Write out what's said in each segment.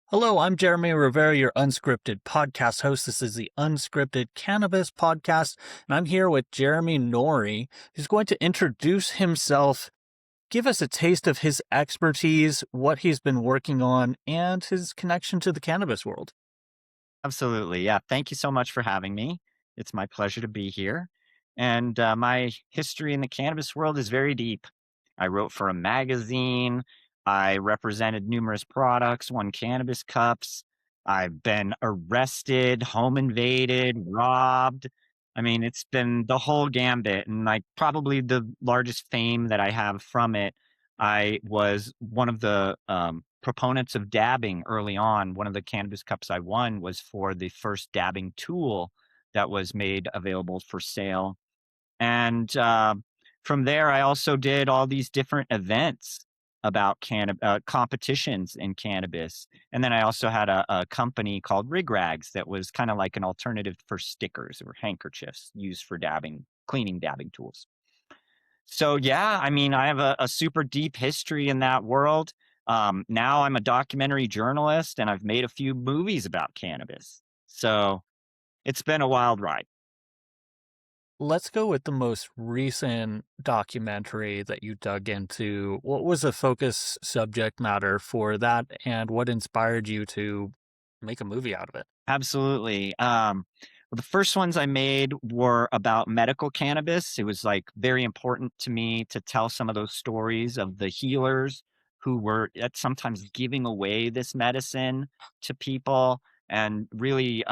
Hello, I'm Jeremy Rivera, your unscripted podcast host. This is the Unscripted Cannabis podcast, and I'm here with Jeremy Norrie, who's going to introduce himself, give us a taste of his expertise, what he's been working on, and his connection to the cannabis world. Absolutely. Yeah. Thank you so much for having me. It's my pleasure to be here. And my history in the cannabis world is very deep. I wrote for a magazine. I represented numerous products, won cannabis cups. I've been arrested, home invaded, robbed. I mean, it's been the whole gambit. And like probably the largest fame that I have from it, I was one of the proponents of dabbing early on. One of the cannabis cups I won was for the first dabbing tool that was made available for sale. And from there, I also did all these different events about competitions in cannabis. And then I also had a company called Rigrags that was kind of like an alternative for stickers or handkerchiefs used for dabbing, cleaning dabbing tools. So yeah, I mean, I have a super deep history in that world. Now I'm a documentary journalist, and I've made a few movies about cannabis. So it's been a wild ride. Let's go with the most recent documentary that you dug into. What was the focus subject matter for that, and what inspired you to make a movie out of it? Absolutely. Well, the first ones I made were about medical cannabis. It was like very important to me to tell some of those stories of the healers who were sometimes giving away this medicine to people, and really,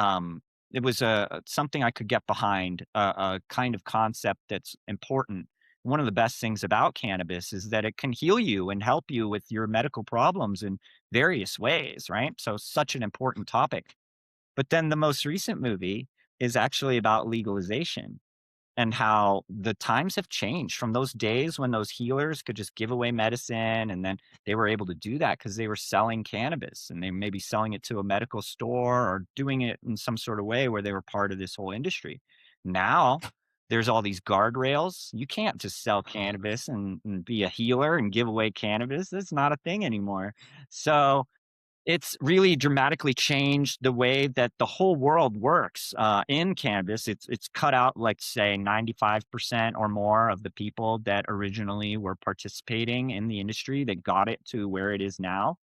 it was something I could get behind, a kind of concept that's important. One of the best things about cannabis is that it can heal you and help you with your medical problems in various ways, right? So, such an important topic. But then the most recent movie is actually about legalization and how the times have changed from those days when those healers could just give away medicine, and then they were able to do that because they were selling cannabis, and they may be selling it to a medical store or doing it in some sort of way where they were part of this whole industry. Now there's all these guardrails. You can't just sell cannabis and be a healer and give away cannabis. That's not a thing anymore. So it's really dramatically changed the way that the whole world works, in cannabis. It's cut out, like, say, 95% or more of the people that originally were participating in the industry that got it to where it is now.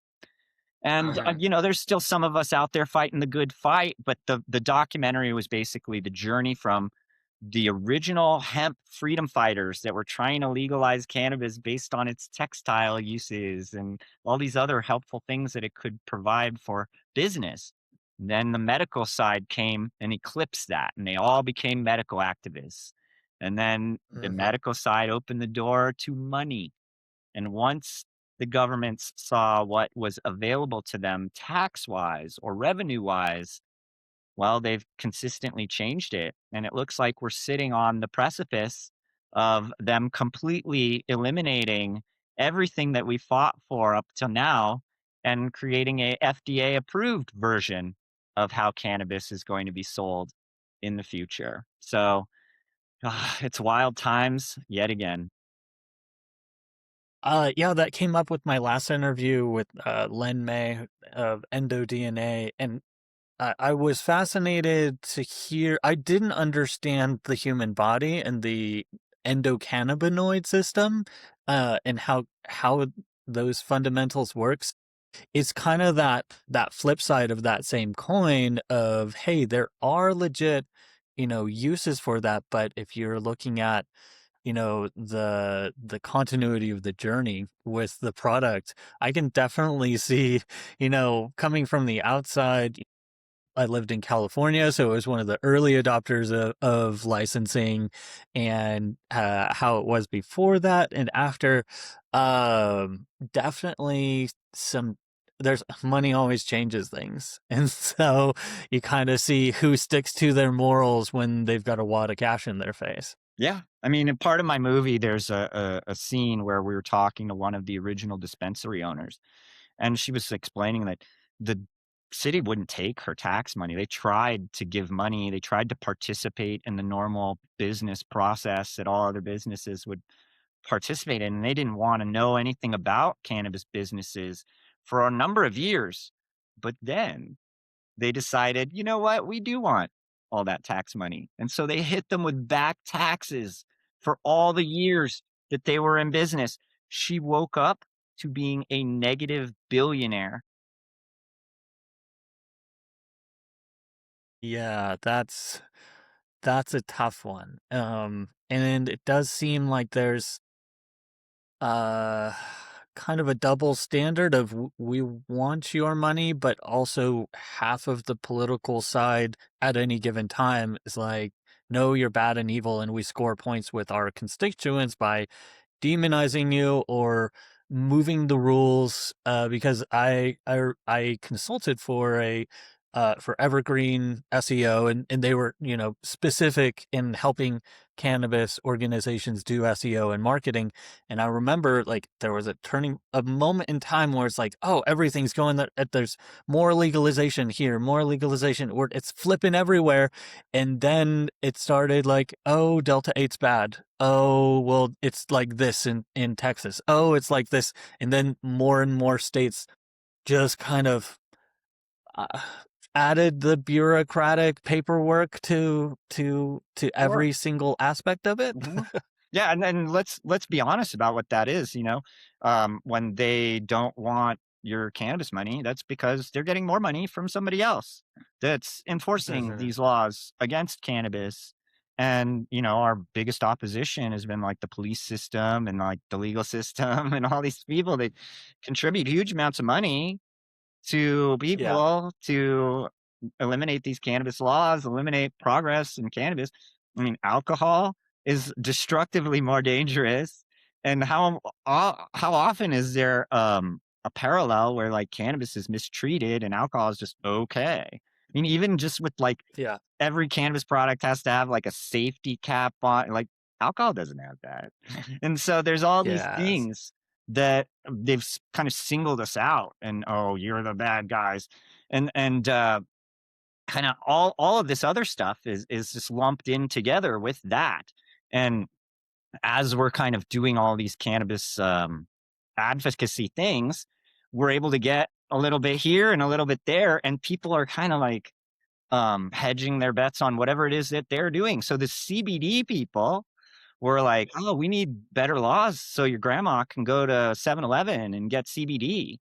And, Mhm. there's still some of us out there fighting the good fight, but the documentary was basically the journey from the original hemp freedom fighters that were trying to legalize cannabis based on its textile uses and all these other helpful things that it could provide for business. Then the medical side came and eclipsed that, and they all became medical activists. And then the Mhm. medical side opened the door to money. And once the governments saw what was available to them tax wise or revenue wise, well, they've consistently changed it, and it looks like we're sitting on the precipice of them completely eliminating everything that we fought for up till now and creating a FDA approved version of how cannabis is going to be sold in the future. So, it's wild times yet again. Yeah, that came up with my last interview with Len May of EndoDNA, and I was fascinated to hear. I didn't understand the human body and the endocannabinoid system, and how those fundamentals works. It's kind of that flip side of that same coin of, hey, there are legit, uses for that, but if you're looking at the continuity of the journey with the product, I can definitely see, coming from the outside. I lived in California, so it was one of the early adopters of licensing, and how it was before that and after. Definitely some. There's money always changes things, and so you kind of see who sticks to their morals when they've got a wad of cash in their face. Yeah. I mean, in part of my movie, there's a scene where we were talking to one of the original dispensary owners, and she was explaining that the city wouldn't take her tax money. They tried to give money, they tried to participate in the normal business process that all other businesses would participate in, and they didn't wanna know anything about cannabis businesses for a number of years. But then they decided, you know what? We do want all that tax money. And so they hit them with back taxes for all the years that they were in business. She woke up to being a negative billionaire. Yeah, that's a tough one. And it does seem like there's uh kind of a double standard of we want your money, but also half of the political side at any given time is like, no, you're bad and evil, and we score points with our constituents by demonizing you or moving the rules, because I consulted for a for Evergreen SEO, and they were, you know, specific in helping cannabis organizations do SEO and marketing. And I remember, like, there was a moment in time where it's like, oh, everything's going that there's more legalization here, more legalization, or it's flipping everywhere. And then it started like, oh, Delta 8's bad. Oh, well, it's like this in Texas. Oh, it's like this. And then more and more states just kind of uh, added the bureaucratic paperwork to Sure. every single aspect of it. Mhm. Yeah, and then let's be honest about what that is, you know? When they don't want your cannabis money, that's because they're getting more money from somebody else that's enforcing these laws against cannabis. And, you know, our biggest opposition has been like the police system and like the legal system and all these people that contribute huge amounts of money to Yeah, people to eliminate these cannabis laws, eliminate progress in cannabis. I mean, alcohol is destructively more dangerous. And how often is there a parallel where like cannabis is mistreated and alcohol is just okay? I mean, even just with like yeah, every cannabis product has to have like a safety cap on, like alcohol doesn't have that. And so there's all these yes, things that they've kind of singled us out and, oh, you're the bad guys. And kind of all of this other stuff is just lumped in together with that. And as we're kind of doing all these cannabis advocacy things, we're able to get a little bit here and a little bit there, and people are kind of like hedging their bets on whatever it is that they're doing. So the CBD people were like, "Oh, we need better laws so your grandma can go to 7-Eleven and get CBD,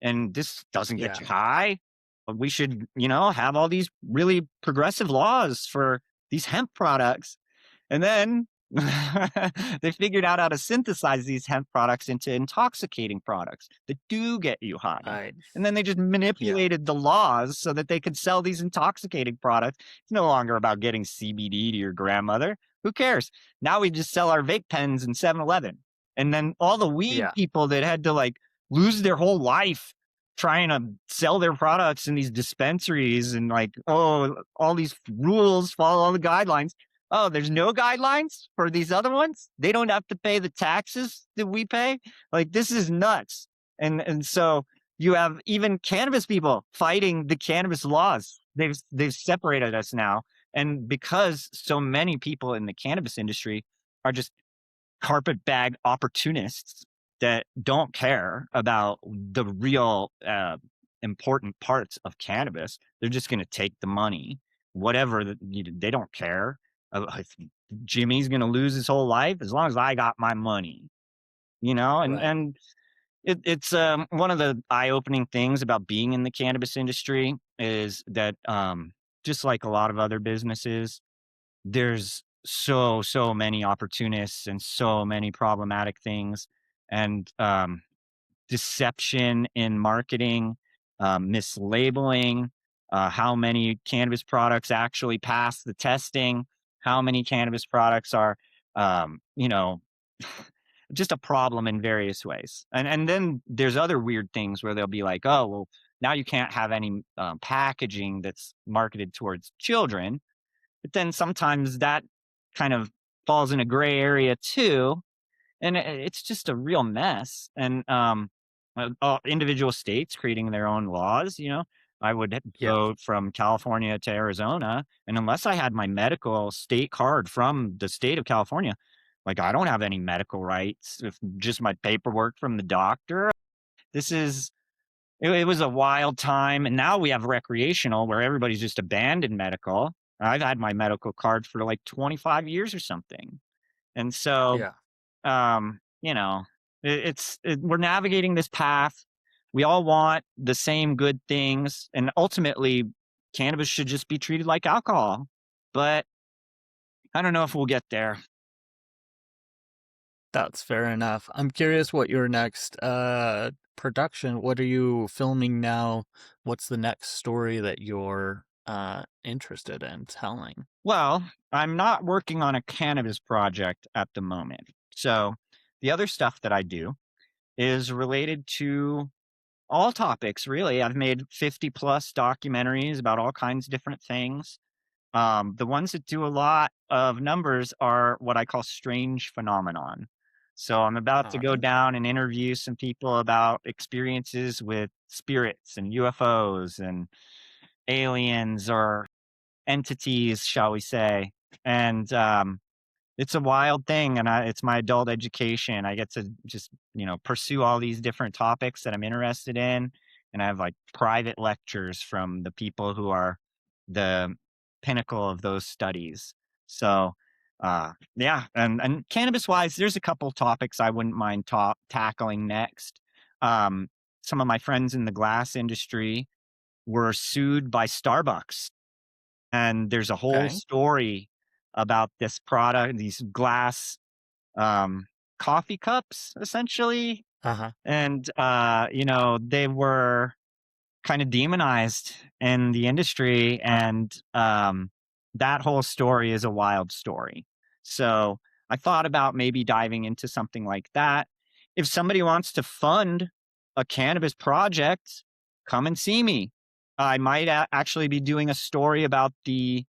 and this doesn't get yeah, you high. But we should, you know, have all these really progressive laws for these hemp products." And then they figured out how to synthesize these hemp products into intoxicating products that do get you high. I And then they just yeah, manipulated the laws so that they could sell these intoxicating products. It's no longer about getting CBD to your grandmother. Who cares? Now we just sell our vape pens in 7-Eleven. And then all the weed yeah, people that had to like lose their whole life trying to sell their products in these dispensaries and like, oh, all these rules, follow all the guidelines. Oh, there's no guidelines for these other ones? They don't have to pay the taxes that we pay? Like, this is nuts. And so you have even cannabis people fighting the cannabis laws. They've separated us now. And because so many people in the cannabis industry are just carpetbag opportunists that don't care about the real important parts of cannabis. They're just going to take the money, whatever. They don't care. If Jimmy's going to lose his whole life as long as I got my money, you know. And right, it's one of the eye-opening things about being in the cannabis industry is that just like a lot of other businesses, there's so many opportunists and so many problematic things, and deception in marketing, mislabeling, how many cannabis products actually pass the testing, how many cannabis products are, you know, just a problem in various ways. And then there's other weird things where they'll be like, oh, well, now you can't have any packaging that's marketed towards children, but then sometimes that kind of falls in a gray area too, and it's just a real mess. And individual states creating their own laws. You know, I would yeah, go from California to Arizona, and unless I had my medical state card from the state of California, like I don't have any medical rights. If just my paperwork from the doctor, this is it was a wild time, and now we have recreational where everybody's just abandoned medical. I've had my medical card for like 25 years or something. And so, Yeah. you know, we're navigating this path. We all want the same good things, and ultimately, cannabis should just be treated like alcohol. But I don't know if we'll get there. That's fair enough. I'm curious what your next production, what are you filming now? What's the next story that you're interested in telling? Well, I'm not working on a cannabis project at the moment. So the other stuff that I do is related to all topics, really. I've made 50 plus documentaries about all kinds of different things. The ones that do a lot of numbers are what I call strange phenomenon. So I'm about to go down and interview some people about experiences with spirits and UFOs and aliens or entities, shall we say. And it's a wild thing, and it's my adult education. I get to just, pursue all these different topics that I'm interested in, and I have like private lectures from the people who are the pinnacle of those studies. So, yeah, and cannabis wise, there's a couple topics I wouldn't mind tackling next. Um, some of my friends in the glass industry were sued by Starbucks, and there's a whole Okay. story about this product, these glass um, coffee cups, essentially. Uh-huh. And, they were kind of demonized in the industry. Uh, And that whole story is a wild story. So I thought about maybe diving into something like that. If somebody wants to fund a cannabis project, come and see me. I might actually be doing a story about the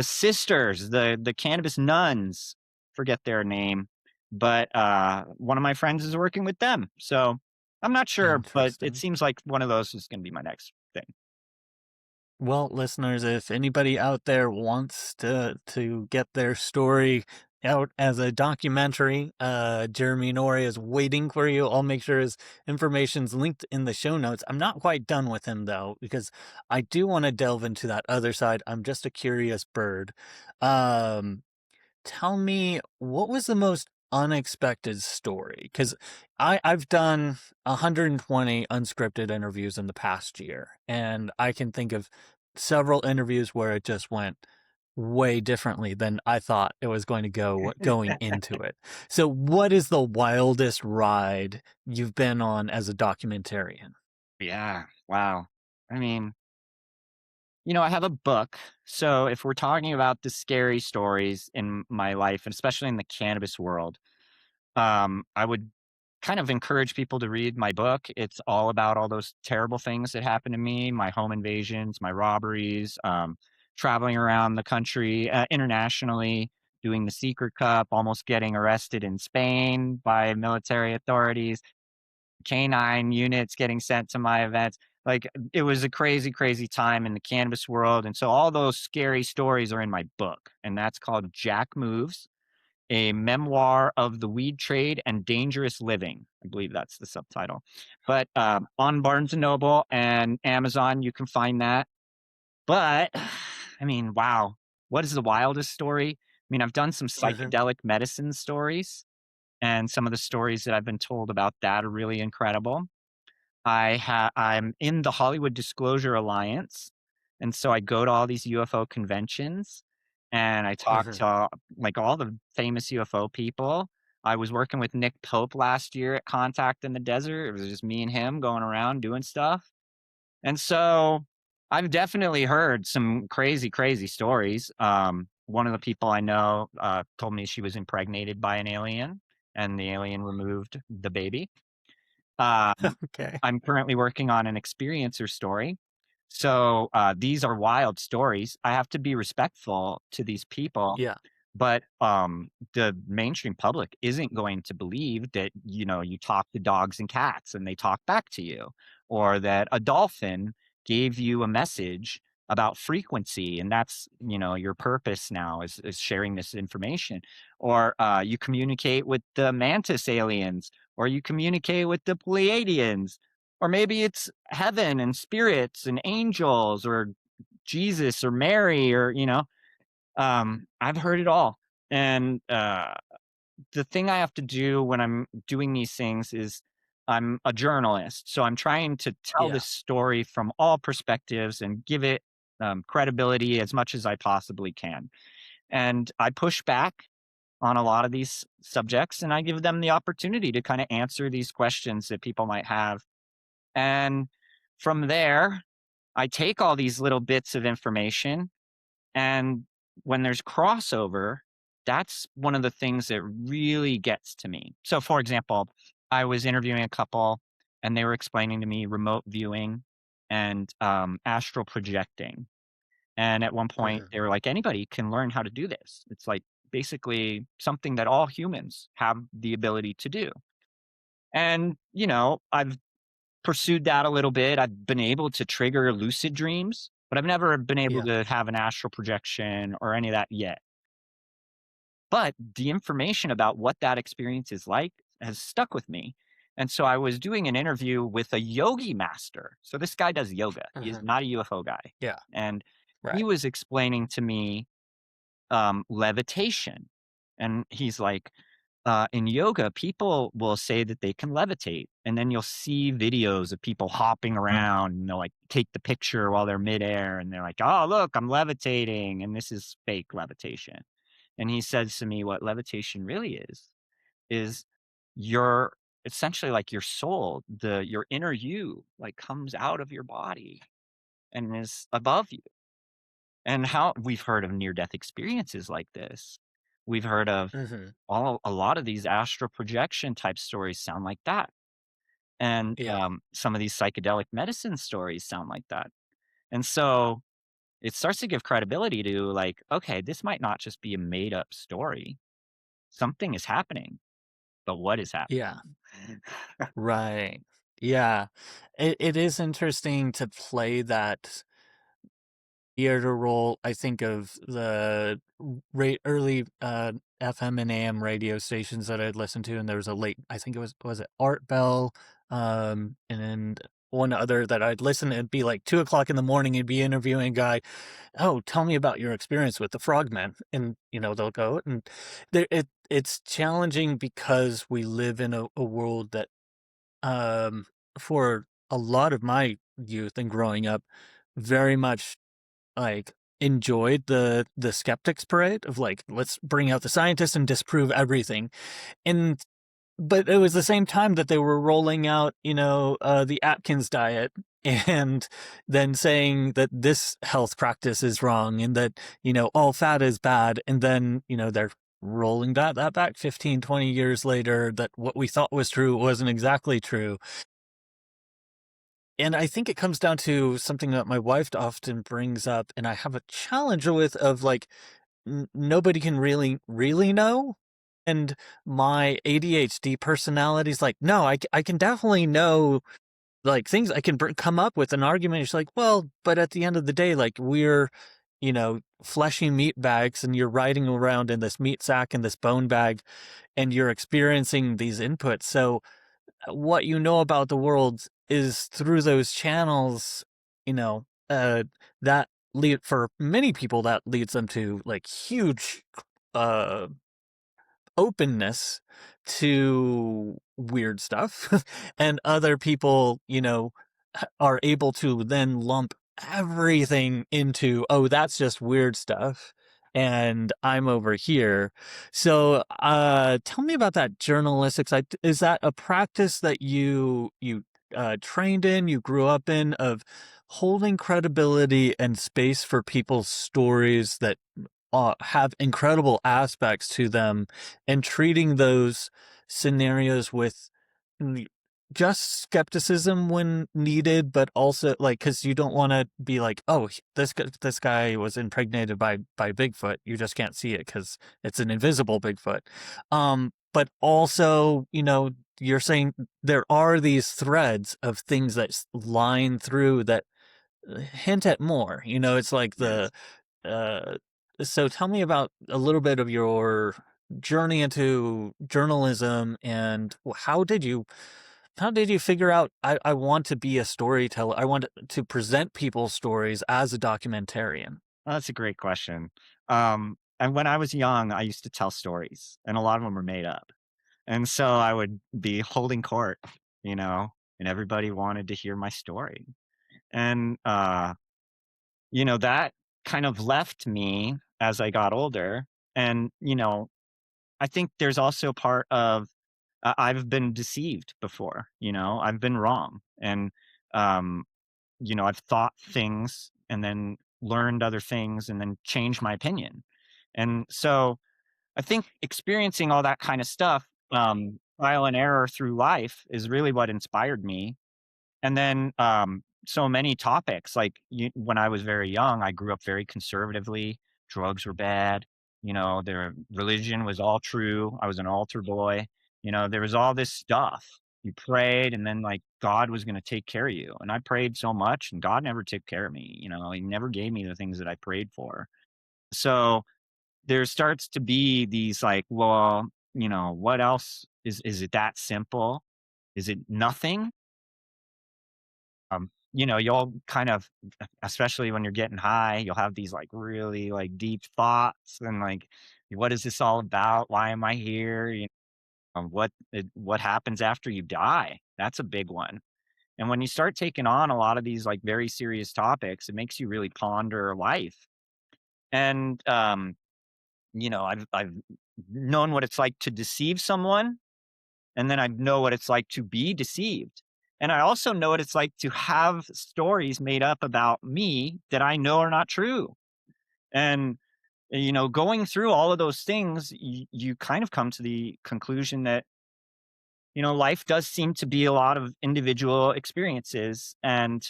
sisters, the cannabis nuns, forget their name, but, one of my friends is working with them. So, I'm not sure, but it Interesting. seems like one of those is gonna be my next thing. Well, listeners, if anybody out there wants to get their story out as a documentary, Jeremy Norrie is waiting for you. I'll make sure his information's linked in the show notes. I'm not quite done with him though, because I do want to delve into that other side. I'm just a curious bird. Um, Tell me, what was the most unexpected story? Because I've done 120 unscripted interviews in the past year, and I can think of several interviews where it just went way differently than I thought it was going to go going into it. So, what is the wildest ride you've been on as a documentarian? Yeah, wow. I mean, I have a book, so if we're talking about the scary stories in my life, and especially in the cannabis world, I would kind of encourage people to read my book. It's all about all those terrible things that happened to me, my home invasions, my robberies, traveling around the country, internationally, doing the secret cup, almost getting arrested in Spain by military authorities, canine units getting sent to my events. Like, it was a crazy, crazy time in the cannabis world. And so all those scary stories are in my book, and that's called Jack Moves, a memoir of the weed trade and dangerous living. I believe that's the subtitle. But on Barnes and Noble and Amazon, you can find that. But I mean, wow, what is the wildest story? I mean, I've done some psychedelic medicine stories, and some of the stories that I've been told about that are really incredible. I'm in the Hollywood Disclosure Alliance, and so I go to all these UFO conventions, and I talk to, like, all the famous UFO people. I was working with Nick Pope last year at Contact in the Desert. It was just me and him going around doing stuff, and so I've definitely heard some crazy, crazy stories. One of the people I know, told me she was impregnated by an alien, and the alien removed the baby. Okay. I'm currently working on an experiencer story. So these are wild stories. I have to be respectful to these people, Yeah. but the mainstream public isn't going to believe that you talk to dogs and cats and they talk back to you, or that a dolphin gave you a message about frequency, and that's your purpose now is sharing this information, or you communicate with the mantis aliens, or you communicate with the Pleiadians. or maybe it's heaven and spirits and angels or Jesus or Mary or, I've heard it all. And the thing I have to do when I'm doing these things is I'm a journalist. So I'm trying to tell Yeah. this story from all perspectives and give it credibility as much as I possibly can. And I push back on a lot of these subjects and I give them the opportunity to kind of answer these questions that people might have. And from there, I take all these little bits of information, and when there's crossover, that's one of the things that really gets to me. So, for example, I was interviewing a couple and they were explaining to me remote viewing and astral projecting. And at one point, Mhm. they were like, anybody can learn how to do this. It's like basically something that all humans have the ability to do. And, I've pursued that a little bit. I've been able to trigger lucid dreams, but I've never been able Yeah. to have an astral projection or any of that yet. But the information about what that experience is like has stuck with me. And so I was doing an interview with a yogi master. So this guy does yoga. He's Mhm. not a UFO guy. Yeah. And he Right. was explaining to me levitation. And he's like, in yoga, people will say that they can levitate, and then you'll see videos of people hopping around, and they'll like take the picture while they're midair, and they're like, "Oh, look, I'm levitating," and this is fake levitation. And he says to me, "What levitation really is your essentially like your soul, your inner you, like comes out of your body and is above you." And how we've heard of near death experiences like this. We've heard of Mhm. a lot of these astral projection type stories sound like that. And Yeah. some of these psychedelic medicine stories sound like that. And so it starts to give credibility to like, okay, this might not just be a made up story. Something is happening, but what is happening? Yeah. Right. Yeah. It is interesting to play that theater role. I think of the early FM and AM radio stations that I'd listened to, and there was a late, I think was it Art Bell, and one other that I'd listen. It'd be like 2 o'clock in the morning. He'd be interviewing a guy. Oh, tell me about your experience with the frogmen, and they'll go and it's challenging because we live in a world that um, for a lot of my youth and growing up, very much like enjoyed the skeptics parade of like, let's bring out the scientists and disprove everything. And but it was the same time that they were rolling out, the Atkins diet and then saying that this health practice is wrong and that, all fat is bad. And then, they're rolling that back 15, 20 years later, that what we thought was true wasn't exactly true. And I think it comes down to something that my wife often brings up, and I have a challenge with of like nobody can really know. And my ADHD personality is like, no, I can definitely know like things. I can come up with an argument. It's like, well, but at the end of the day, like we're, fleshy meat bags, and you're riding around in this meat sack and this bone bag, and you're experiencing these inputs. So what you know about the world is through those channels, you know, uh, that lead for many people that leads them to like huge, uh, openness to weird stuff. And other people, are able to then lump everything into, oh, that's just weird stuff. And I'm over here. So, tell me about that journalistic side. Is that a practice that you trained in, you grew up in, of holding credibility and space for people's stories that have incredible aspects to them, and treating those scenarios with n- just skepticism when needed, but also like because you don't want to be like, oh, this guy was impregnated by Bigfoot. You just can't see it because it's an invisible Bigfoot. But also, you're saying there are these threads of things that line through that hint at more. It's like Yes. uh, so tell me about a little bit of your journey into journalism, and how did you How did you figure out I want to be a storyteller? I want to present people's stories as a documentarian. Well, that's a great question. And when I was young, I used to tell stories, and a lot of them were made up. And so I would be holding court, you know, and everybody wanted to hear my story. And, that kind of left me as I got older. And, I think there's also part of I've been deceived before, I've been wrong. And, um, I've thought things and then learned other things and then changed my opinion. And so I think experiencing all that kind of stuff, trial and error through life is really what inspired me. And then so many topics, like when I was very young, I grew up very conservatively. Drugs were bad. Their religion was all true. I was an altar boy. There was all this stuff. You prayed, and then like God was going to take care of you. And I prayed so much, and God never took care of me. He never gave me the things that I prayed for. So there starts to be these like, well, what else is it that simple? Is it nothing? You'll kind of, especially when you're getting high, you'll have these like really like deep thoughts and like, what is this all about? Why am I here? What happens after you die? That's a big one. And when you start taking on a lot of these like very serious topics, it makes you really ponder life. And I've known what it's like to deceive someone, and then I know what it's like to be deceived. And I also know what it's like to have stories made up about me that I know are not true. And, going through all of those things, you kind of come to the conclusion that, life does seem to be a lot of individual experiences. And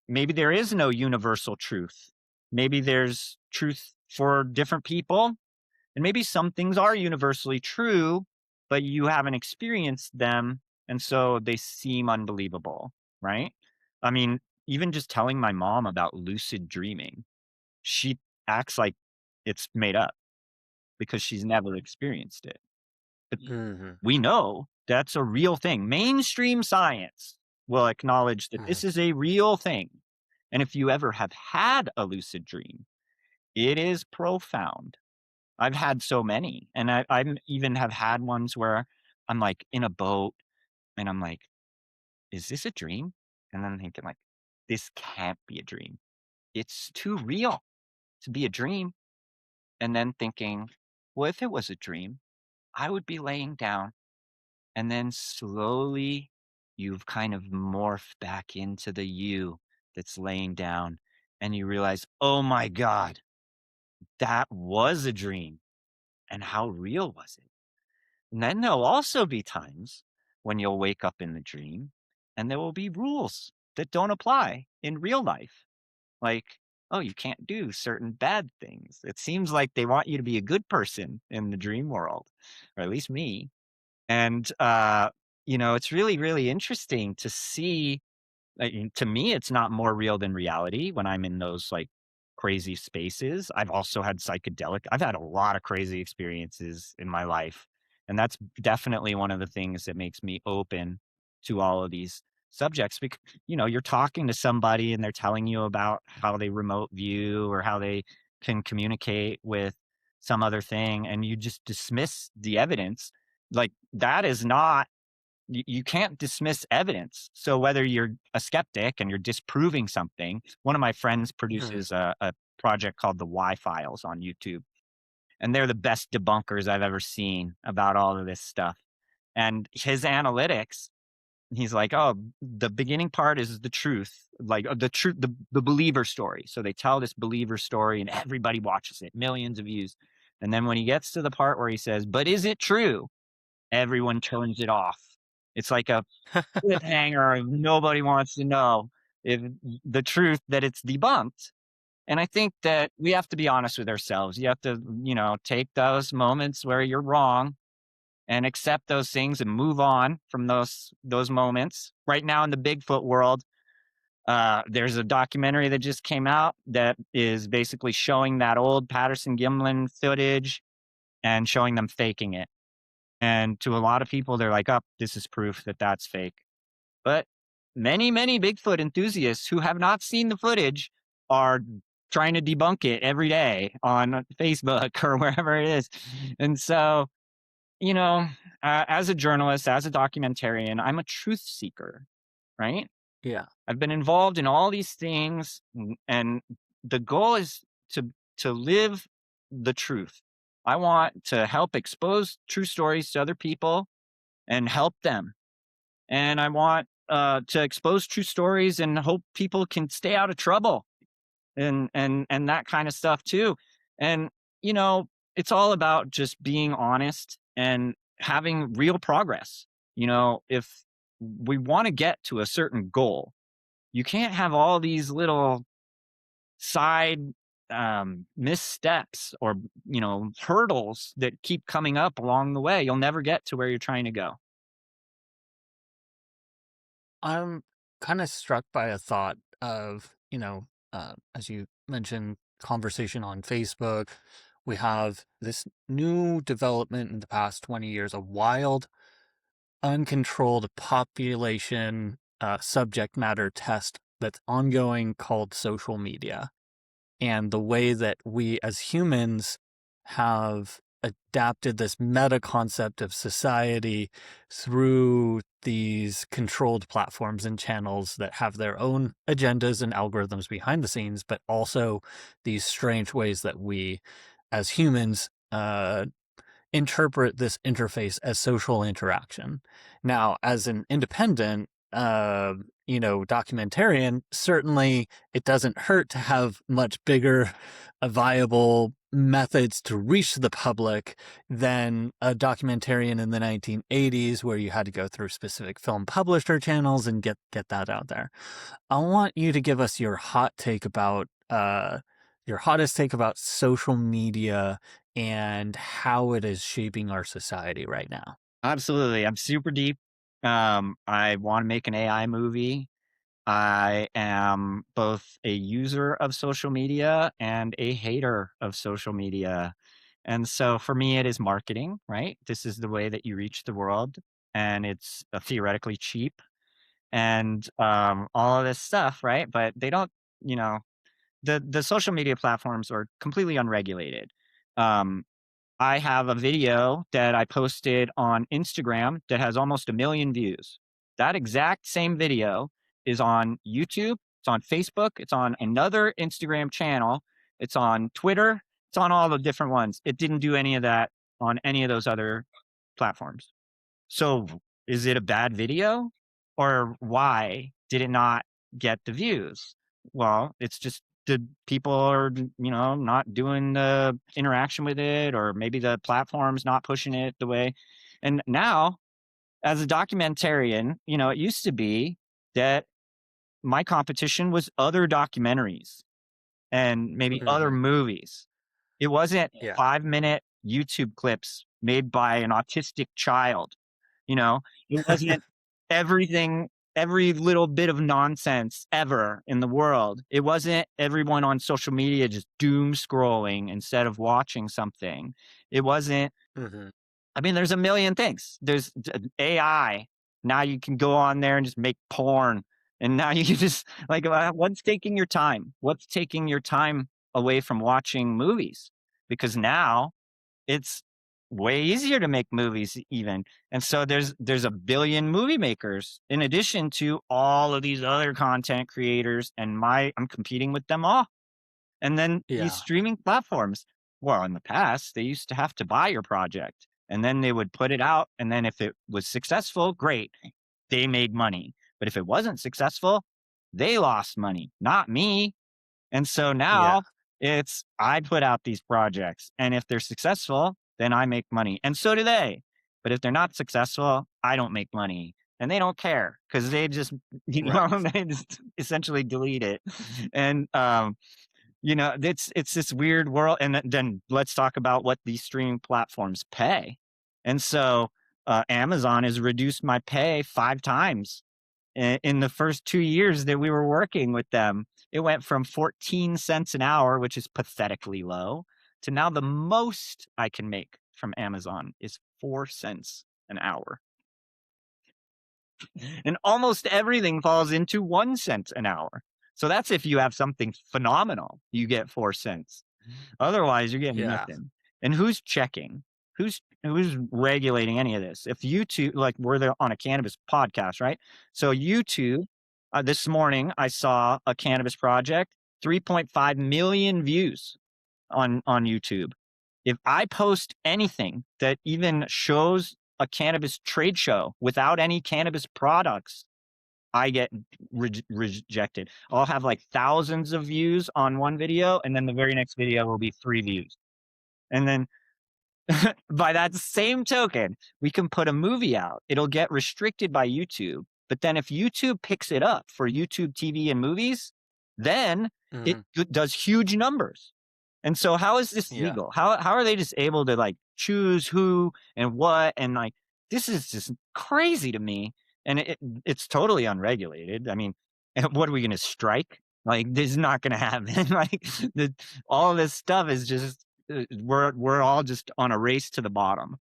maybe there is no universal truth. Maybe there's truth for different people, and maybe some things are universally true, but you haven't experienced them. And so they seem unbelievable, right? I mean, even just telling my mom about lucid dreaming, she acts like it's made up because she's never experienced it. But Mhm, we know that's a real thing. Mainstream science will acknowledge that mhm, this is a real thing. And if you ever have had a lucid dream, it is profound. I've had so many, and I even have had ones where I'm, like, in a boat, and I'm like, "Is this a dream?" And then I'm thinking, like, "This can't be a dream. It's too real to be a dream." And then thinking, "Well, if it was a dream, I would be laying down," and then slowly you've kind of morphed back into the you that's laying down, and you realize, "Oh my god, that was a dream, and how real was it?" And then there'll also be times when you'll wake up in the dream and there will be rules that don't apply in real life. Like, oh, you can't do certain bad things. It seems like they want you to be a good person in the dream world, or at least me. And, it's really, really interesting to see to me, it's not more real than reality when I'm in those like crazy spaces. I've had a lot of crazy experiences in my life. And that's definitely one of the things that makes me open to all of these subjects because, you're talking to somebody and they're telling you about how they remote view or how they can communicate with some other thing. And you just dismiss the evidence. Like that is not you can't dismiss evidence. So whether you're a skeptic and you're disproving something, one of my friends mhm. produces a project called the Y Files on YouTube, and they're the best debunkers I've ever seen about all of this stuff. And his analytics, he's like, "Oh, the beginning part is the truth, like the truth, the believer story." So they tell this believer story, and everybody watches it, millions of views. And then when he gets to the part where he says, "But is it true?" everyone turns it off. It's like a cliffhanger. Nobody wants to know if the truth that it's debunked. And I think that we have to be honest with ourselves. You have to, take those moments where you're wrong and accept those things and move on from those moments. Right now in the Bigfoot world, there's a documentary that just came out that is basically showing that old Patterson Gimlin footage and showing them faking it. And to a lot of people, they're like, "Oh, this is proof that that's fake." But many, many Bigfoot enthusiasts who have not seen the footage are trying to debunk it every day on Facebook or wherever it is. And so, you know, as a journalist, as a documentarian, I'm a truth seeker, right? Yeah. I've been involved in all these things, and the goal is to live the truth. I want to help expose true stories to other people and help them. And I want to expose true stories and hope people can stay out of trouble and that kind of stuff too. And you know, it's all about just being honest and having real progress. You know, if we want to get to a certain goal, you can't have all these little side missteps or hurdles that keep coming up along the way. You'll never get to where you're trying to go. I'm kind of struck by a thought of, as you mentioned, conversation on Facebook. We have this new development in the past 20 years, a wild, uncontrolled population subject matter test that's ongoing called social media. And the way that we as humans have adapted this meta concept of society through these controlled platforms and channels that have their own agendas and algorithms behind the scenes, but also these strange ways that we as humans interpret this interface as social interaction. Now, as an independent, documentarian, certainly it doesn't hurt to have much bigger, viable methods to reach the public than a documentarian in the 1980s, where you had to go through specific film publisher channels and get that out there. I want you to give us your hottest take about social media and how it is shaping our society right now. Absolutely. I'm super deep. I want to make an AI movie. I am both a user of social media and a hater of social media. And so for me, it is marketing, right? This is the way that you reach the world, and it's theoretically cheap and all of this stuff, right? But they don't, you know, the social media platforms are completely unregulated. Um, I have a video that I posted on Instagram that has almost 1 million views. That exact same video is on YouTube, it's on Facebook, it's on another Instagram channel, it's on Twitter, it's on all the different ones. It didn't do any of that on any of those other platforms. So, is it a bad video? Or why did it not get the views? Well, it's just the people are, not doing the interaction with it, or maybe the platform's not pushing it the way. And now, as a documentarian, it used to be that my competition was other documentaries and maybe other Hmm. movies. It wasn't Yeah. 5-minute YouTube clips made by an autistic child. You know, it wasn't everything, every little bit of nonsense ever in the world. It wasn't everyone on social media just doom scrolling instead of watching something. It wasn't, Hmm. I mean, there's a million things. There's AI. Now you can go on there and just make porn. And now you can just like, what's taking your time? What's taking your time away from watching movies? Because now it's way easier to make movies even. And so there's a billion movie makers in addition to all of these other content creators, and I'm competing with them all. And then these Yeah. streaming platforms, well, in the past, they used to have to buy your project and then they would put it out. And then if it was successful, great, they made money. But if it wasn't successful, they lost money, not me. And so Yeah. now it's I put out these projects, and if they're successful, then I make money, and so do they. But if they're not successful, I don't make money, and they don't care because they just, Right. they just essentially delete it. And it's this weird world. And then let's talk about what these streaming platforms pay. And so Amazon has reduced my pay 5 times in the first 2 years that we were working with them. It went from 14 cents an hour, which is pathetically low, to now the most I can make from Amazon is 4 cents an hour. And almost everything falls into 1 cent an hour. So that's if you have something phenomenal, you get 4 cents. Otherwise, you're getting Yeah. nothing. And who's checking? Who's regulating any of this? If YouTube, like we're there on a cannabis podcast, right? So YouTube, this morning I saw a cannabis project, 3.5 million views on YouTube. If I post anything that even shows a cannabis trade show without any cannabis products, I get rejected. I'll have like thousands of views on one video, and then the very next video will be 3 views. And then by that same token, we can put a movie out. It'll get restricted by YouTube. But then if YouTube picks it up for YouTube TV and movies, then it Hmm. does huge numbers. And so how is this Yeah. legal? How are they just able to like choose who and what? And like, this is just crazy to me. And it's totally unregulated. I mean, what are we going to strike? Like, this is not going to happen. Like, all this stuff is just we're all just on a race to the bottom.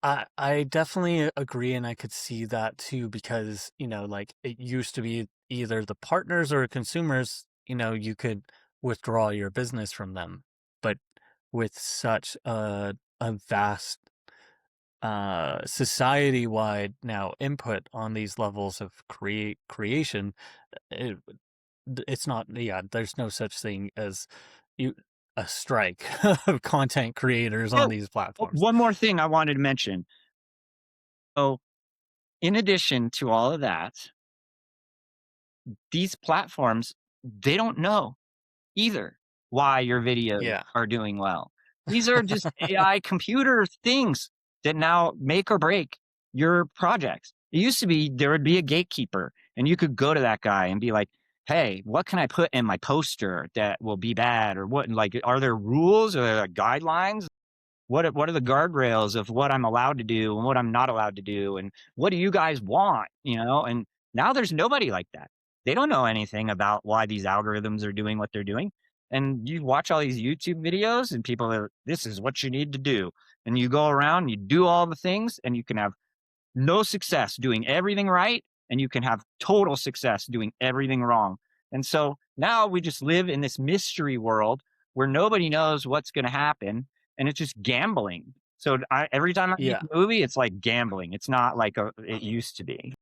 I definitely agree, and I could see that too, because, like, it used to be either the partners or consumers, you could withdraw your business from them. But with such a vast society-wide now input on these levels of creation, it, it's not, yeah, there's no such thing as you a strike of content creators on Oh, these platforms. one more thing I wanted to mention. So, in addition to all of that, these platforms, they don't know either why your videos Yeah. are doing well. These are just AI computer things that now make or break your projects. It used to be there would be a gatekeeper, and you could go to that guy and be like, "Hey, what can I put in my poster that will be bad? Or what? Like, are there rules or guidelines? What are the guardrails of what I'm allowed to do and what I'm not allowed to do? And what do you guys want?" And now there's nobody like that. They don't know anything about why these algorithms are doing what they're doing. And you watch all these YouTube videos and people are, this is what you need to do. And you go around, you do all the things, and you can have no success doing everything right, and you can have total success doing everything wrong. And so now we just live in this mystery world where nobody knows what's going to happen, and it's just gambling. So every time I make Yeah. a movie, it's like gambling. It's not like it used to be.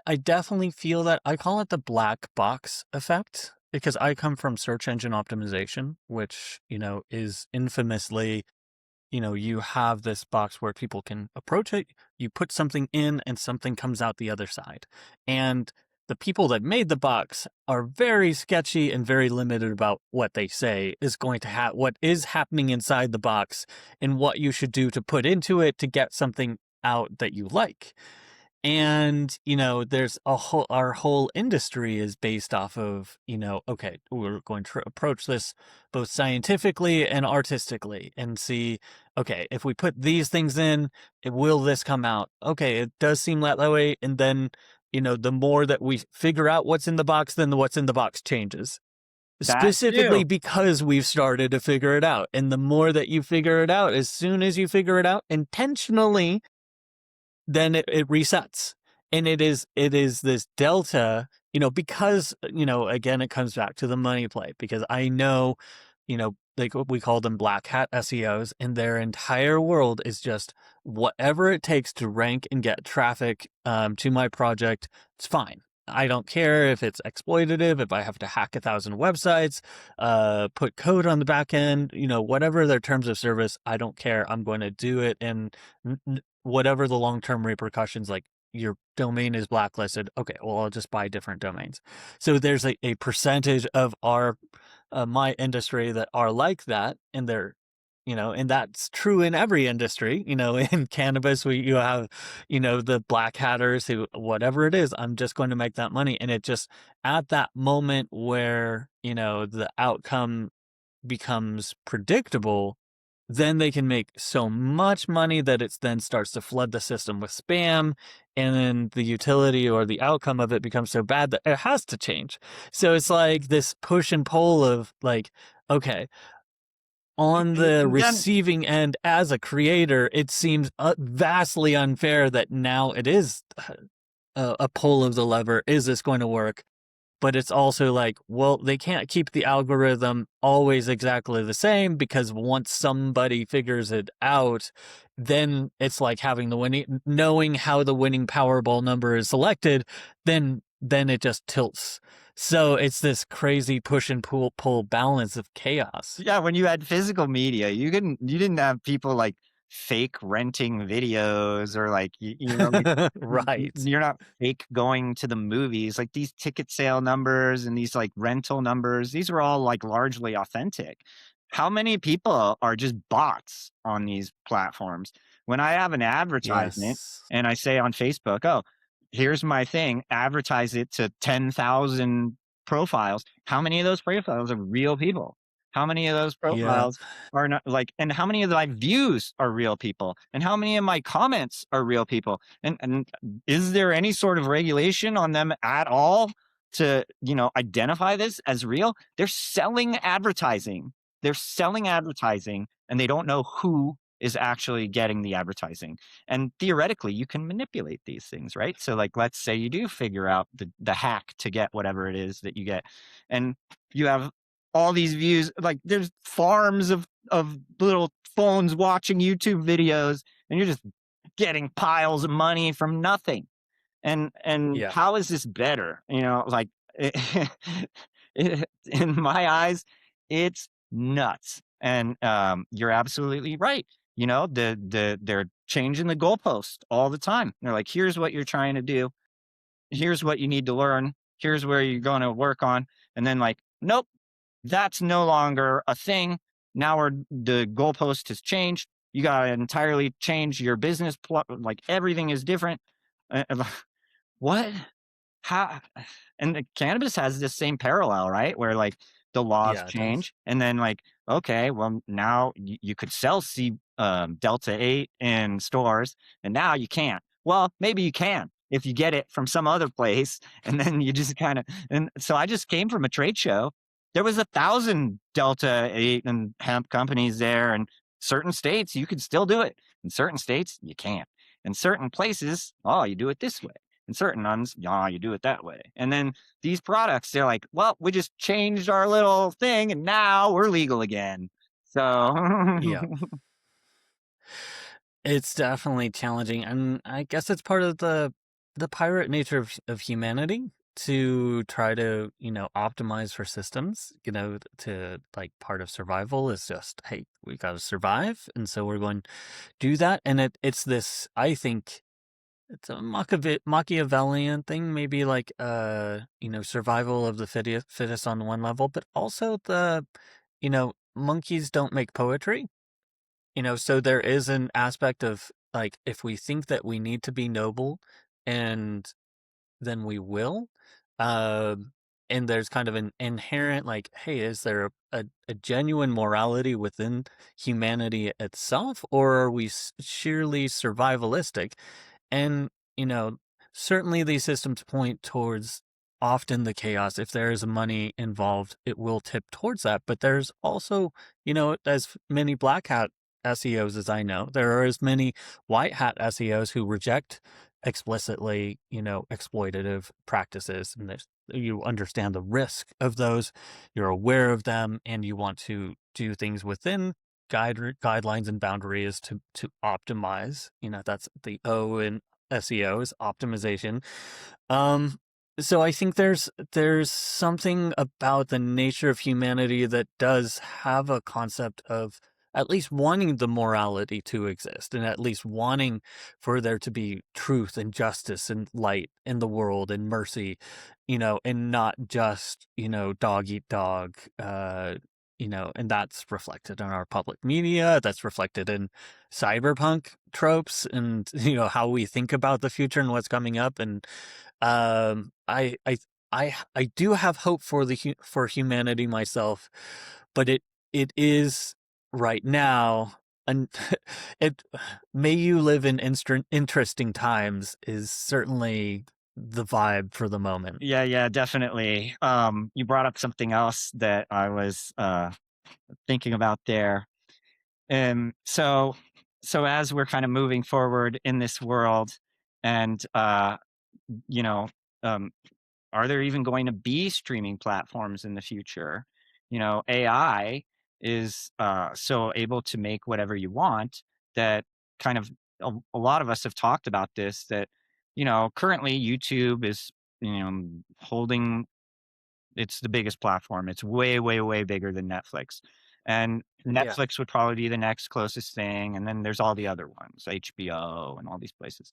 I definitely feel that. I call it the black box effect because I come from search engine optimization, which, is infamously, you have this box where people can approach it, you put something in, and something comes out the other side. And the people that made the box are very sketchy and very limited about what they say is going to what is happening inside the box and what you should do to put into it to get something out that you like. And, there's our whole industry is based off of, okay, we're going to approach this both scientifically and artistically and see, okay, if we put these things in, will this come out? Okay, it does seem that way. And then, the more that we figure out what's in the box, then what's in the box changes. That Specifically too. because we've started to figure it out. And the more that you figure it out, as soon as you figure it out intentionally, then it resets. And it is this delta, because, again, it comes back to the money play, because I know, like what we call them black hat SEOs, and their entire world is just whatever it takes to rank and get traffic to my project. It's fine. I don't care if it's exploitative, if I have to hack 1,000 websites, put code on the back end, whatever their terms of service, I don't care. I'm going to do it. And whatever the long-term repercussions, like your domain is blacklisted. Okay, well, I'll just buy different domains. So there's a percentage of my industry that are like that, and and that's true in every industry. In cannabis, you have, the black hatters who, whatever it is, I'm just going to make that money. And it just, at that moment where, the outcome becomes predictable, then they can make so much money that it then starts to flood the system with spam, and then the utility or the outcome of it becomes so bad that it has to change. So it's like this push and pull of like, okay, on the And then receiving end as a creator, it seems vastly unfair that now it is a pull of the lever. Is this going to work? But it's also like, well, they can't keep the algorithm always exactly the same, because once somebody figures it out, then it's like having the winning, knowing how the winning Powerball number is selected, then it just tilts. So it's this crazy push and pull balance of chaos. yeah, when you had physical media, you didn't have people like fake renting videos or like you know like Right. you're not fake going to the movies. Like these ticket sale numbers and these like rental numbers, these are all like largely authentic. How many people are just bots on these platforms? When I have an advertisement Yes. and I say on Facebook, "Oh, here's my thing, advertise it to 10,000 profiles." How many of those profiles are real people? How many of those Yeah. profiles are not like, and how many of my views are real people? And how many of my comments are real people? And is there any sort of regulation on them at all to, identify this as real? They're selling advertising. They're selling advertising and they don't know who is actually getting the advertising. And theoretically, you can manipulate these things, right? So like let's say you do figure out the hack to get whatever it is that you get. And you have all these views, like there's farms of little phones watching YouTube videos, and you're just getting piles of money from nothing. And Yeah. how is this better? Like in my eyes, it's nuts. And you're absolutely right. They're changing the goalpost all the time. They're like, here's what you're trying to do. Here's what you need to learn. Here's where you're going to work on. And then like, nope, that's no longer a thing. Now the goalpost has changed. You got to entirely change your business. Like everything is different. What? How? And the cannabis has this same parallel, right? Where like the laws Yeah, it does. change, and then like, okay, well now you could sell Delta 8 in stores, and now you can't. Well, maybe you can if you get it from some other place, and then you just kind of. And so I just came from a trade show. There was 1,000 Delta 8 and hemp companies there, and certain states you can still do it. In certain states you can't. In certain places, oh, you do it this way. In certain ones, yeah, you do it that way. And then these products, they're like, well, we just changed our little thing and now we're legal again. So Yeah. It's definitely challenging, and I guess it's part of the pirate nature of humanity to try to, optimize for systems, to like part of survival is just, hey, we got to survive, and so we're going to do that. And it's this, I think, it's a Machiavellian thing, maybe like survival of the fittest on one level, but also monkeys don't make poetry. So there is an aspect of like, if we think that we need to be noble, and then we will. And there's kind of an inherent like, hey, is there a genuine morality within humanity itself, or are we sheerly survivalistic? And, you know, certainly these systems point towards often the chaos. If there is money involved, it will tip towards that. But there's also, as many black hat SEOs as I know, there are as many white hat SEOs who reject explicitly, exploitative practices. And you understand the risk of those, you're aware of them, and you want to do things within guidelines and boundaries to optimize. That's the O in SEO, is optimization. um so I think there's something about the nature of humanity that does have a concept of at least wanting the morality to exist, and at least wanting for there to be truth and justice and light in the world and mercy, and not just, dog eat dog. And that's reflected in our public media, that's reflected in cyberpunk tropes, and how we think about the future and what's coming up. And I do have hope for for humanity myself, but it is right now, and it may you live in interesting times is certainly the vibe for the moment. yeah, yeah, definitely. You brought up something else that I was thinking about there. And so as we're kind of moving forward in this world, and you know, um, are there even going to be streaming platforms in the future? AI is so able to make whatever you want that kind of a lot of us have talked about this, that currently YouTube is holding, it's the biggest platform. It's way, way, way bigger than Netflix. And Yeah. Netflix would probably be the next closest thing. And then there's all the other ones, HBO and all these places.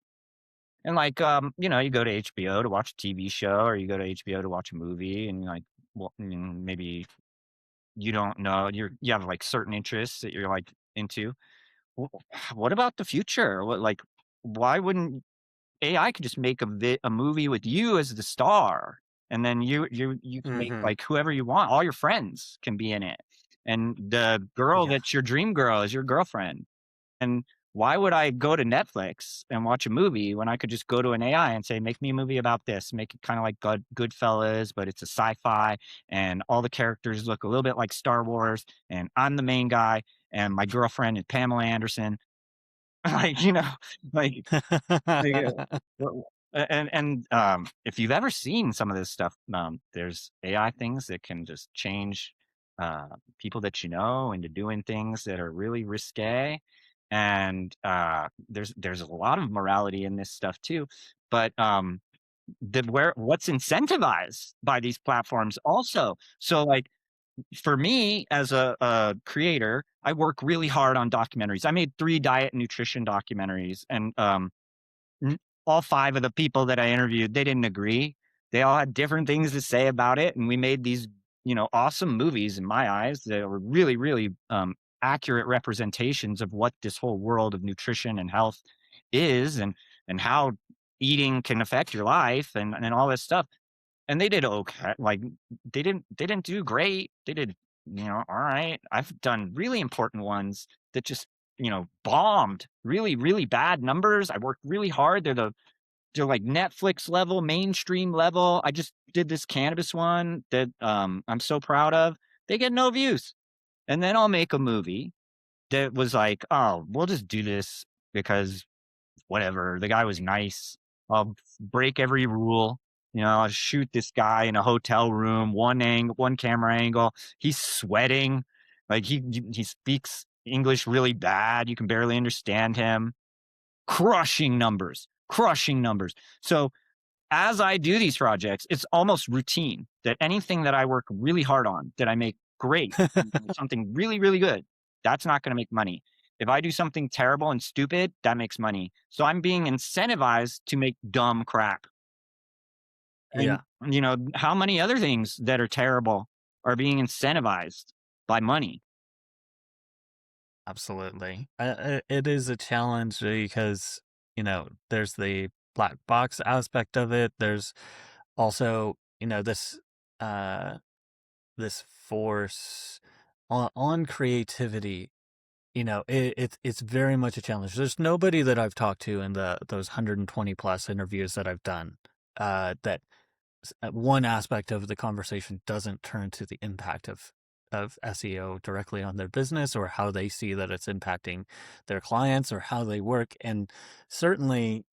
And like, you go to HBO to watch a TV show, or you go to HBO to watch a movie, and like, well, maybe you don't know, you have like certain interests that you're like into. What about the future? Why wouldn't AI could just make a movie with you as the star, and then you can make Hmm. like whoever you want. All your friends can be in it, and the girl Yeah. that's your dream girl is your girlfriend. And why would I go to Netflix and watch a movie when I could just go to an AI and say, "Make me a movie about this. Make it kind of like Goodfellas, but it's a sci-fi, and all the characters look a little bit like Star Wars, and I'm the main guy, and my girlfriend is Pamela Anderson." like you know, like yeah. Well, if you've ever seen some of this stuff, there's AI things that can just change people that you know into doing things that are really risque, and there's a lot of morality in this stuff too. But what's incentivized by these platforms also. So like for me as a creator, I work really hard on documentaries. I made 3 diet and nutrition documentaries, and N all 5 of the people that I interviewed, they didn't agree. They all had different things to say about it, and we made these, awesome movies in my eyes that were really, really, accurate representations of what this whole world of nutrition and health is, and how eating can affect your life, and all this stuff. And they did okay. Like, they didn't do great. They did, all right. I've done really important ones that just, bombed. Really, really bad numbers. I worked really hard. They're like Netflix level, mainstream level. I just did this cannabis one that I'm so proud of. They get no views. And then I'll make a movie that was like, oh, we'll just do this because whatever. The guy was nice. I'll break every rule. I'll shoot this guy in a hotel room, one camera angle. He's sweating. Like he speaks English really bad. You can barely understand him. Crushing numbers, crushing numbers. So as I do these projects, it's almost routine that anything that I work really hard on, that I make great, something really, really good, that's not going to make money. If I do something terrible and stupid, that makes money. So I'm being incentivized to make dumb crap. And, Yeah. how many other things that are terrible are being incentivized by money? Absolutely. It is a challenge because, there's the black box aspect of it. There's also, uh, this force on creativity. It's very much a challenge. There's nobody that I've talked to in those 120 plus interviews that I've done, that one aspect of the conversation doesn't turn to the impact of SEO directly on their business, or how they see that it's impacting their clients, or how they work. And certainly,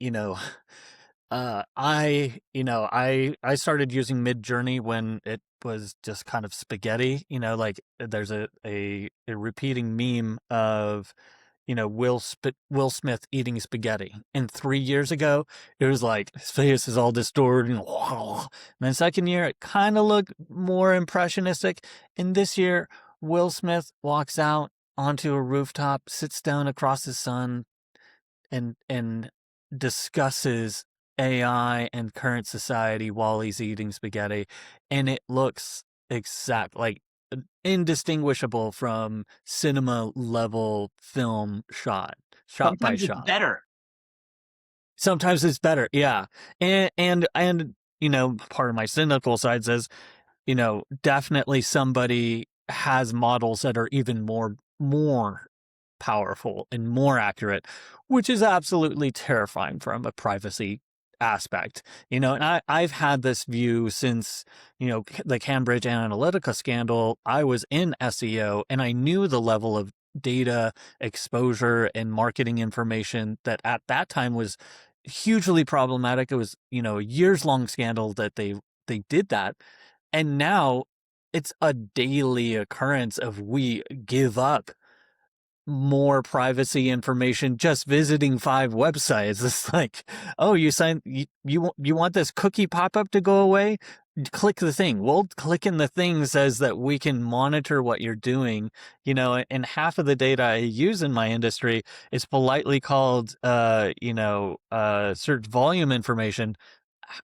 I started using Midjourney when it was just kind of spaghetti. Like there's a repeating meme of, Will Smith eating spaghetti. And 3 years ago, it was like his face is all distorted. And then second year, it kind of looked more impressionistic. And this year, Will Smith walks out onto a rooftop, sits down across the sun, and discusses AI and current society while he's eating spaghetti, and it looks exact like indistinguishable from cinema level film shot by Sometimes it's shot. better. Sometimes it's better, yeah. And part of my cynical side says, definitely somebody has models that are even more powerful and more accurate, which is absolutely terrifying from a privacy aspect, and I've had this view since, the Cambridge Analytica scandal. I was in SEO and I knew the level of data exposure and marketing information that at that time was hugely problematic. It was, a years long scandal that they did that. And now it's a daily occurrence of we give up more privacy information just visiting 5 websites. It's like, oh, you want this cookie pop-up to go away? Click the thing. Well, clicking the thing says that we can monitor what you're doing, and half of the data I use in my industry is politely called, search volume information.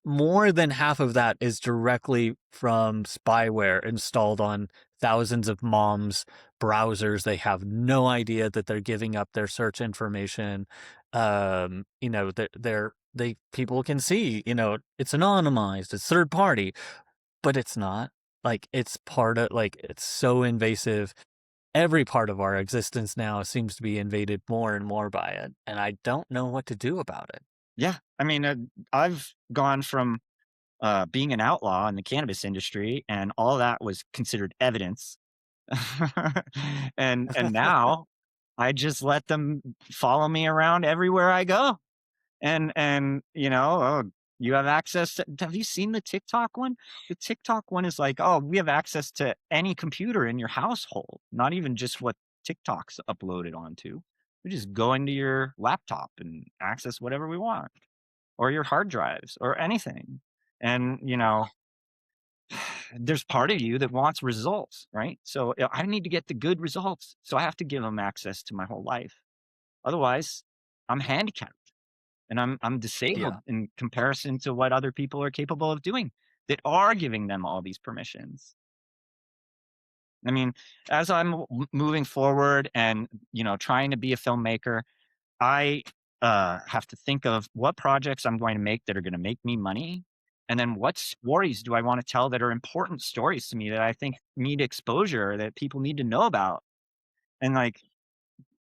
More than half of that is directly from spyware installed on thousands of moms' browsers. They have no idea that they're giving up their search information. They people can see, it's anonymized, it's third party, but it's not. Like, it's part of, like, it's so invasive. Every part of our existence now seems to be invaded more and more by it, and I don't know what to do about it. Yeah, I mean, I've gone from being an outlaw in the cannabis industry, and all that was considered evidence. And now I just let them follow me around everywhere I go. And oh, you have access to, have you seen the TikTok one? The TikTok one is like, oh, we have access to any computer in your household, not even just what TikTok's uploaded onto. We just go into your laptop and access whatever we want, or your hard drives, or anything. And there's part of you that wants results, right? So I need to get the good results. So I have to give them access to my whole life. Otherwise, I'm handicapped and I'm disabled Yeah. in comparison to what other people are capable of doing that are giving them all these permissions. I mean, as I'm moving forward and, trying to be a filmmaker, I have to think of what projects I'm going to make that are going to make me money. And then what stories do I want to tell that are important stories to me that I think need exposure, that people need to know about? And like,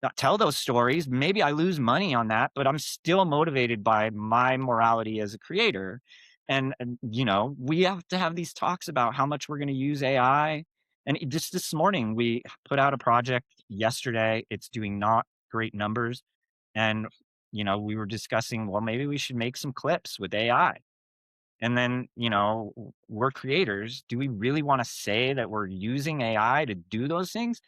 not tell those stories. Maybe I lose money on that, but I'm still motivated by my morality as a creator. And we have to have these talks about how much we're going to use AI. And just this morning, we put out a project yesterday. It's doing not great numbers. And, we were discussing, well, maybe we should make some clips with AI. And then, we're creators. Do we really want to say that we're using AI to do those things?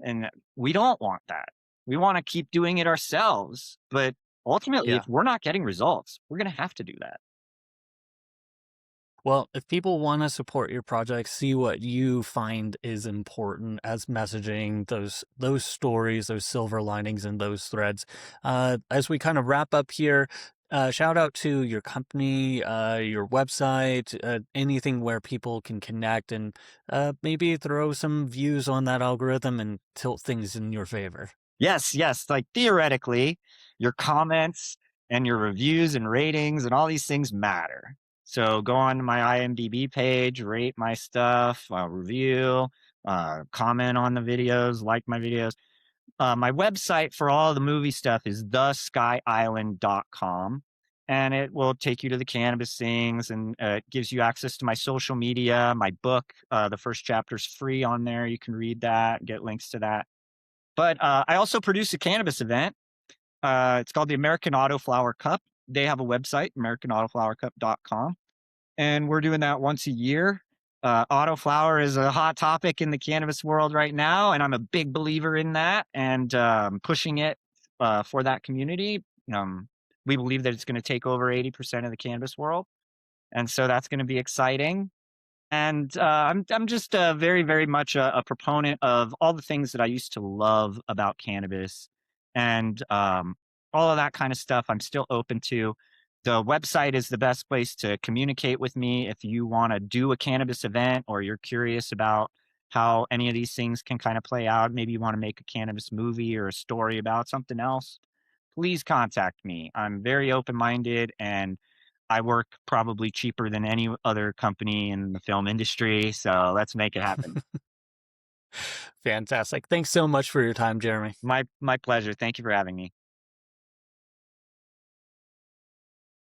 And we don't want that. We want to keep doing it ourselves. But ultimately, if Yeah. we're not getting results, we're going to have to do that. Well, if people want to support your project, see what you find is important as messaging, those stories, those silver linings, and those threads. As we kind of wrap up here, shout out to your company, your website, anything where people can connect, and maybe throw some views on that algorithm and tilt things in your favor. Yes, yes. Like theoretically, your comments and your reviews and ratings and all these things matter. So go on to my IMDb page, rate my stuff, review, comment on the videos, like my videos. My website for all the movie stuff is theskyisland.com. And it will take you to the cannabis things, and it gives you access to my social media, my book. The first chapter's free on there. You can read that, get links to that. But I also produce a cannabis event. It's called the American Autoflower Cup. They have a website, americanautoflowercup.com. And we're doing that once a year. Autoflower is a hot topic in the cannabis world right now, and I'm a big believer in that and pushing it for that community. We believe that it's going to take over 80% of the cannabis world. And so that's going to be exciting. And I'm just very, very much a proponent of all the things that I used to love about cannabis, and all of that kind of stuff I'm still open to. The website is the best place to communicate with me if you want to do a cannabis event or you're curious about how any of these things can kind of play out. Maybe you want to make a cannabis movie or a story about something else. Please contact me. I'm very open minded, and I work probably cheaper than any other company in the film industry. So let's make it happen. Fantastic. Thanks so much for your time, Jeremy. My pleasure. Thank you for having me.